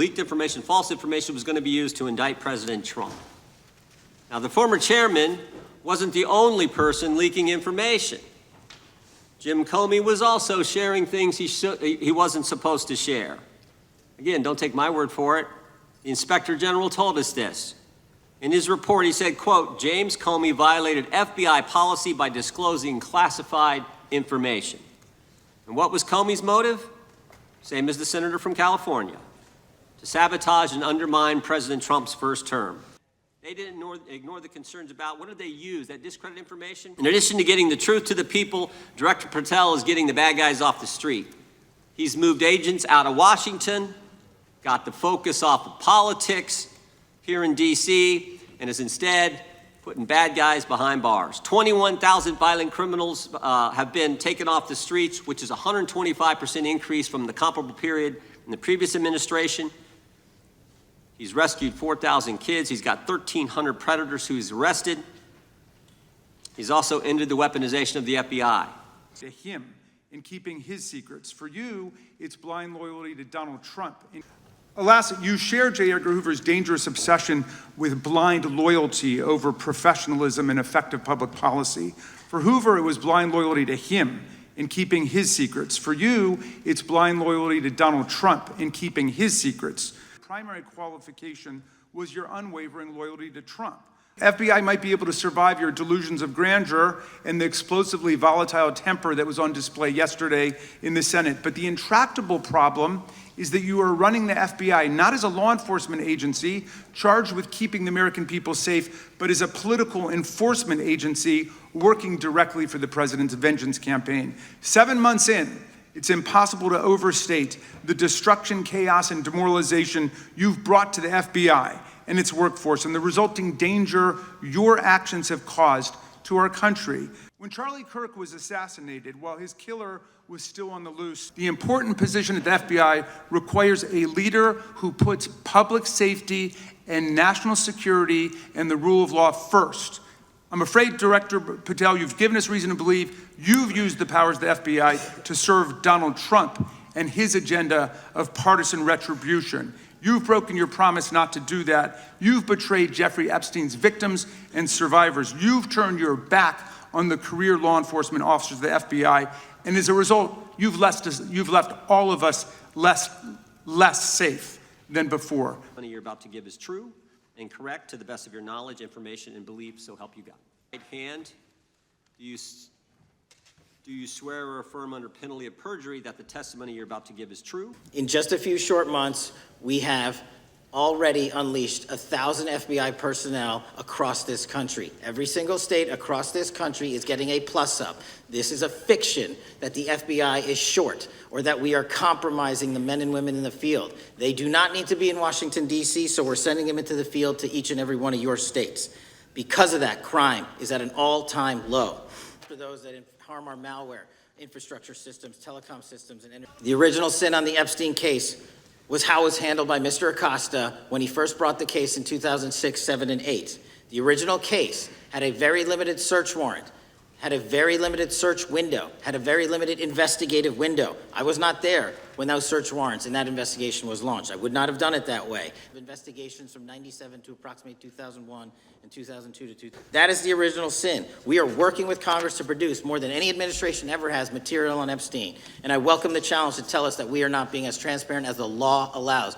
leaked information, false information, was going to be used to indict President Trump. Now, the former chairman wasn't the only person leaking information. Jim Comey was also sharing things he wasn't supposed to share. Again, don't take my word for it. The Inspector General told us this. In his report, he said, quote, James Comey violated FBI policy by disclosing classified information. And what was Comey's motive? Same as the senator from California, to sabotage and undermine President Trump's first term. They didn't ignore the concerns about what did they use, that discredited information? In addition to getting the truth to the people, Director Patel is getting the bad guys off the street. He's moved agents out of Washington, got the focus off of politics here in D.C., and is instead putting bad guys behind bars. 21,000 violent criminals have been taken off the streets, which is a 125% increase from the comparable period in the previous administration. He's rescued 4,000 kids. He's got 1,300 predators who he's arrested. He's also ended the weaponization of the FBI. To him in keeping his secrets. For you, it's blind loyalty to Donald Trump. Alas, you share J. Edgar Hoover's dangerous obsession with blind loyalty over professionalism and effective public policy. For Hoover, it was blind loyalty to him in keeping his secrets. For you, it's blind loyalty to Donald Trump in keeping his secrets. Primary qualification was your unwavering loyalty to Trump. FBI might be able to survive your delusions of grandeur and the explosively volatile temper that was on display yesterday in the Senate. But the intractable problem is that you are running the FBI not as a law enforcement agency charged with keeping the American people safe, but as a political enforcement agency working directly for the president's vengeance campaign. 7 months in, it's impossible to overstate the destruction, chaos, and demoralization you've brought to the FBI and its workforce and the resulting danger your actions have caused to our country. When Charlie Kirk was assassinated while his killer was still on the loose, the important position at the FBI requires a leader who puts public safety and national security and the rule of law first. I'm afraid, Director Patel, you've given us reason to believe you've used the powers of the FBI to serve Donald Trump and his agenda of partisan retribution. You've broken your promise not to do that. You've betrayed Jeffrey Epstein's victims and survivors. You've turned your back on the career law enforcement officers of the FBI, and as a result, you've left all of us less safe than before. The money you're about to give is true and correct to the best of your knowledge, information, and belief, so help you God. Right hand, do you swear or affirm under penalty of perjury that the testimony you're about to give is true? In just a few short months, we have already unleashed 1,000 FBI personnel across this country. Every single state across this country is getting a plus-up. This is a fiction that the FBI is short or that we are compromising the men and women in the field. They do not need to be in Washington, D.C., so we're sending them into the field to each and every one of your states. Because of that, crime is at an all-time low. For those that harm our malware, infrastructure systems, telecom systems, and the original sin on the Epstein case was how it was handled by Mr. Acosta when he first brought the case in 2006, 7, and 8. The original case had a very limited search warrant, had a very limited search window, had a very limited investigative window. I was not there when those search warrants and that investigation was launched. I would not have done it that way. Investigations from 97 to approximately 2001 and 2002 to 2000. That is the original sin. We are working with Congress to produce more than any administration ever has material on Epstein. And I welcome the challenge to tell us that we are not being as transparent as the law allows.